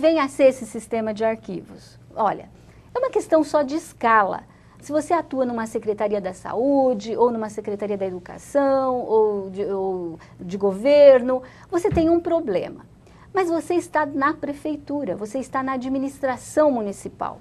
vem a ser esse sistema de arquivos? Olha, é uma questão só de escala. Se você atua numa Secretaria da Saúde, ou numa Secretaria da Educação, ou de governo, você tem um problema. Mas você está na prefeitura, você está na administração municipal.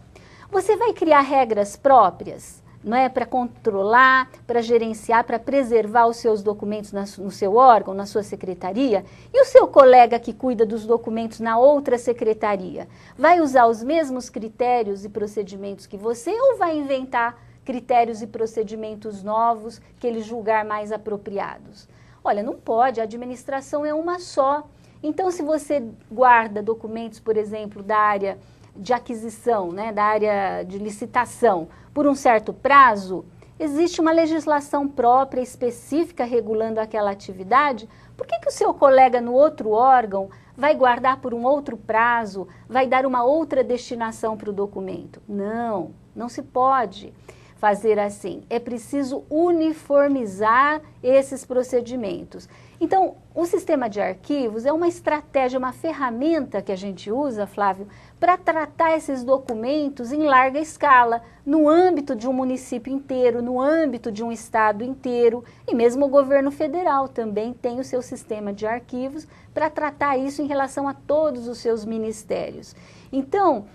Você vai criar regras próprias, não é, para controlar, para gerenciar, para preservar os seus documentos no seu órgão, na sua secretaria? E o seu colega que cuida dos documentos na outra secretaria? Vai usar os mesmos critérios e procedimentos que você ou vai inventar critérios e procedimentos novos que ele julgar mais apropriados? Olha, não pode, a administração é uma só. Então, se você guarda documentos, por exemplo, da área de aquisição, né, da área de licitação, por um certo prazo, existe uma legislação própria, específica, regulando aquela atividade. Por que o seu colega no outro órgão vai guardar por um outro prazo, vai dar uma outra destinação para o documento? Não, não se pode fazer assim. É preciso uniformizar esses procedimentos. Então, o sistema de arquivos é uma estratégia, uma ferramenta que a gente usa, Flávio, para tratar esses documentos em larga escala, no âmbito de um município inteiro, no âmbito de um estado inteiro, e mesmo o governo federal também tem o seu sistema de arquivos para tratar isso em relação a todos os seus ministérios. Então,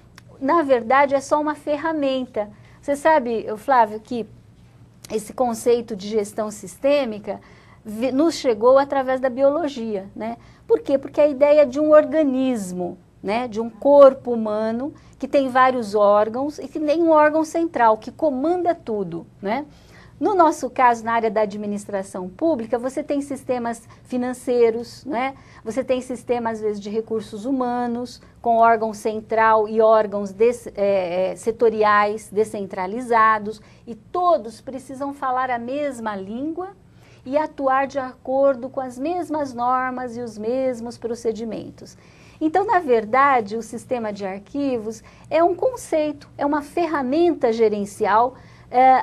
na verdade, é só uma ferramenta. Você sabe, Flávio, que esse conceito de gestão sistêmica nos chegou através da biologia, né? Por quê? Porque a ideia de um organismo, né, de um corpo humano que tem vários órgãos e que tem um órgão central que comanda tudo, né? No nosso caso, na área da administração pública, você tem sistemas financeiros, né? Você tem sistemas, às vezes, de recursos humanos, com órgão central e órgãos setoriais descentralizados, e todos precisam falar a mesma língua e atuar de acordo com as mesmas normas e os mesmos procedimentos. Então, na verdade, o sistema de arquivos é um conceito, é uma ferramenta gerencial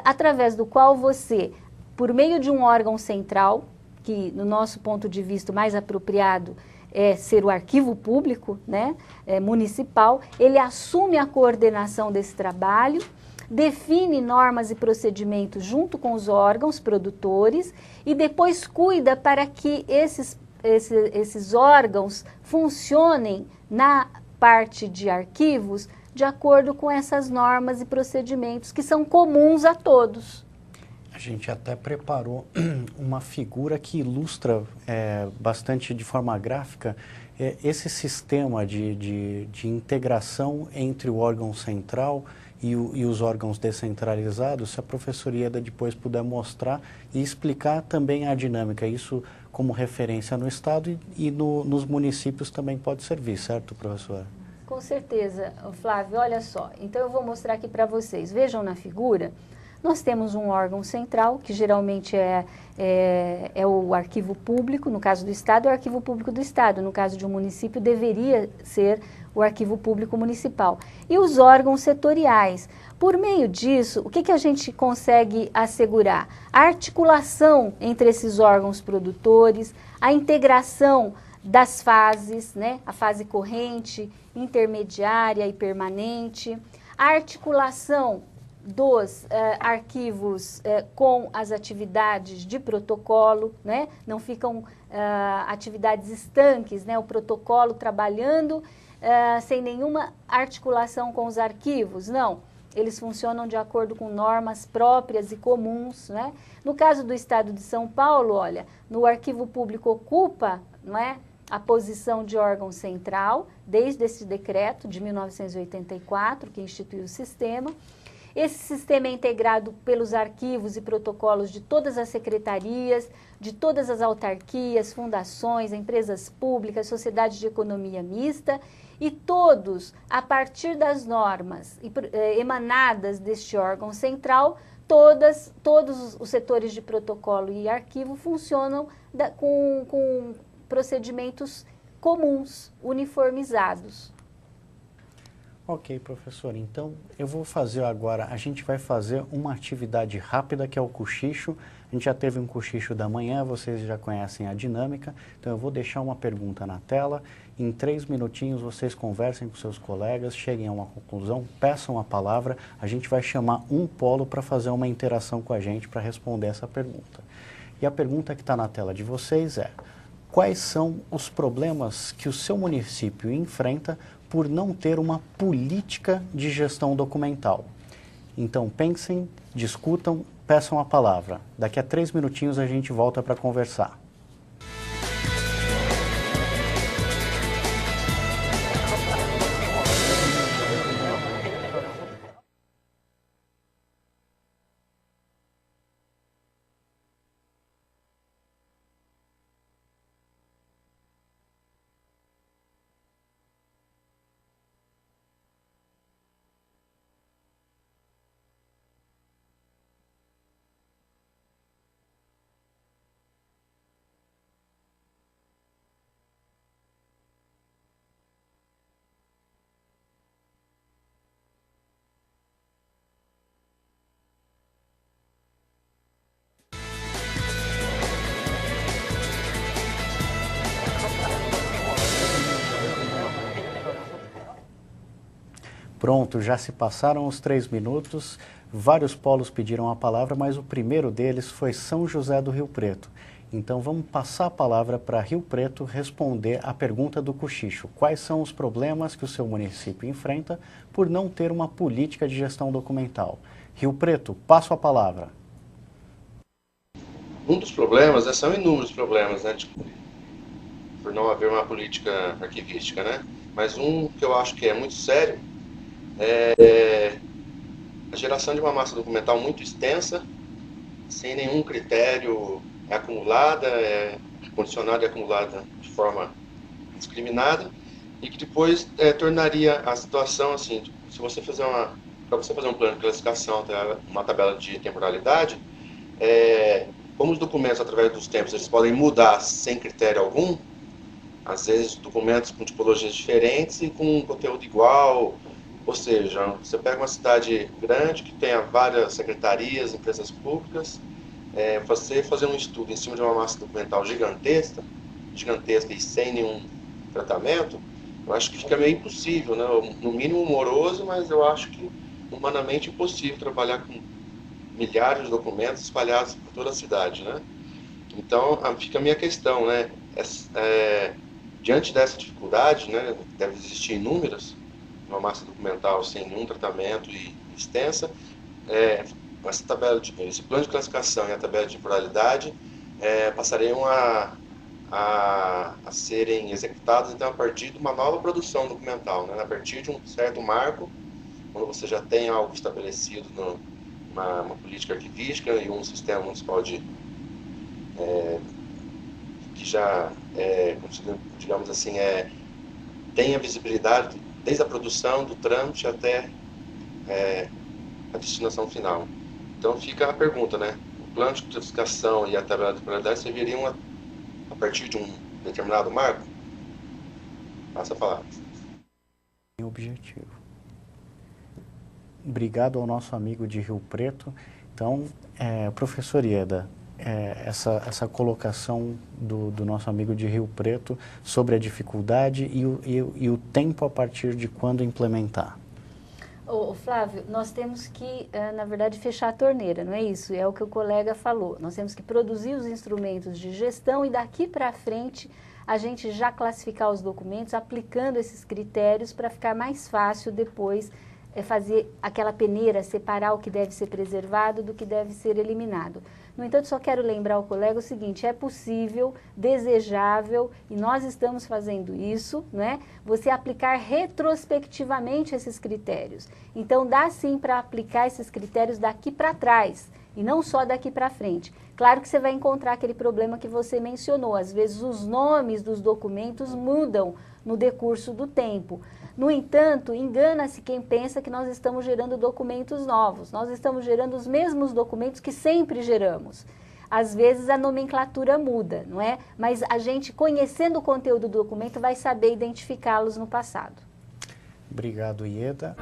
através do qual você, por meio de um órgão central, que no nosso ponto de vista o mais apropriado é ser o arquivo público, né, municipal, ele assume a coordenação desse trabalho, define normas e procedimentos junto com os órgãos produtores e depois cuida para que esses órgãos funcionem na parte de arquivos de acordo com essas normas e procedimentos que são comuns a todos. A gente até preparou uma figura que ilustra bastante de forma gráfica esse sistema de integração entre o órgão central e os órgãos descentralizados. Se a professora Ieda depois puder mostrar e explicar também a dinâmica, isso como referência no estado e nos municípios também pode servir, certo, professora? Com certeza, Flávio, olha só, então eu vou mostrar aqui para vocês, vejam na figura, nós temos um órgão central, que geralmente é o arquivo público, no caso do estado é o arquivo público do estado, no caso de um município deveria ser o arquivo público municipal, e os órgãos setoriais. Por meio disso, o que a gente consegue assegurar? A articulação entre esses órgãos produtores, a integração das fases, né? A fase corrente, intermediária e permanente, a articulação dos arquivos com as atividades de protocolo, né? Não ficam atividades estanques, né? O protocolo trabalhando sem nenhuma articulação com os arquivos, não. Eles funcionam de acordo com normas próprias e comuns, né? No caso do estado de São Paulo, olha, no arquivo público ocupa, não é, a posição de órgão central, desde esse decreto de 1984, que instituiu o sistema. Esse sistema é integrado pelos arquivos e protocolos de todas as secretarias, de todas as autarquias, fundações, empresas públicas, sociedades de economia mista, e todos, a partir das normas emanadas deste órgão central, todos os setores de protocolo e arquivo funcionam com procedimentos comuns, uniformizados. Ok, professor. Então, eu vou fazer agora, a gente vai fazer uma atividade rápida, que é o cochicho. A gente já teve um cochicho da manhã, vocês já conhecem a dinâmica. Então, eu vou deixar uma pergunta na tela Em 3 minutinhos vocês conversem com seus colegas, cheguem a uma conclusão, peçam a palavra, a gente vai chamar um polo para fazer uma interação com a gente para responder essa pergunta. E a pergunta que está na tela de vocês é: quais são os problemas que o seu município enfrenta por não ter uma política de gestão documental? Então pensem, discutam, peçam a palavra. Daqui a 3 minutinhos a gente volta para conversar. Pronto, já se passaram os 3 minutos, vários polos pediram a palavra, mas o primeiro deles foi São José do Rio Preto. Então vamos passar a palavra para Rio Preto responder a pergunta do Cochicho. Quais são os problemas que o seu município enfrenta por não ter uma política de gestão documental? Rio Preto, passo a palavra. Um dos problemas, são inúmeros problemas, né, por não haver uma política arquivística, né? Mas um que eu acho que é muito sério é a geração de uma massa documental muito extensa, sem nenhum critério, acumulada, condicionada e acumulada de forma discriminada, e que depois tornaria a situação assim: se você fizer para você fazer um plano de classificação, uma tabela de temporalidade, como os documentos através dos tempos eles podem mudar sem critério algum, às vezes documentos com tipologias diferentes e com conteúdo igual. Ou seja, você pega uma cidade grande que tenha várias secretarias, empresas públicas, você fazer um estudo em cima de uma massa documental gigantesca e sem nenhum tratamento, eu acho que fica meio impossível, né? No mínimo moroso, mas eu acho que humanamente impossível trabalhar com milhares de documentos espalhados por toda a cidade, né? Então, fica a minha questão, né? Diante dessa dificuldade, né, deve existir inúmeras, uma massa documental sem nenhum tratamento e extensa, esse plano de classificação e a tabela de temporalidade passariam a serem executados então a partir de uma nova produção documental, né? A partir de um certo marco, quando você já tem algo estabelecido uma política arquivística e um sistema municipal que já, digamos assim, tem a visibilidade desde a produção, do trâmite até a destinação final. Então fica a pergunta, né? O plano de classificação e a tabela de temporalidade serviriam a partir de um determinado marco? Passa a palavra. Objetivo. Obrigado ao nosso amigo de Rio Preto. Então, professor Ieda, essa colocação do nosso amigo de Rio Preto sobre a dificuldade e o tempo a partir de quando implementar. Flávio, nós temos que, na verdade, fechar a torneira, não é isso? É o que o colega falou. Nós temos que produzir os instrumentos de gestão e daqui para frente a gente já classificar os documentos aplicando esses critérios para ficar mais fácil depois fazer aquela peneira, separar o que deve ser preservado do que deve ser eliminado. No entanto, só quero lembrar ao colega o seguinte: é possível, desejável, e nós estamos fazendo isso, né? Você aplicar retrospectivamente esses critérios. Então, dá sim para aplicar esses critérios daqui para trás, e não só daqui para frente. Claro que você vai encontrar aquele problema que você mencionou, às vezes os nomes dos documentos mudam no decurso do tempo. No entanto, engana-se quem pensa que nós estamos gerando documentos novos. Nós estamos gerando os mesmos documentos que sempre geramos. Às vezes a nomenclatura muda, não é? Mas a gente, conhecendo o conteúdo do documento, vai saber identificá-los no passado. Obrigado, Ieda.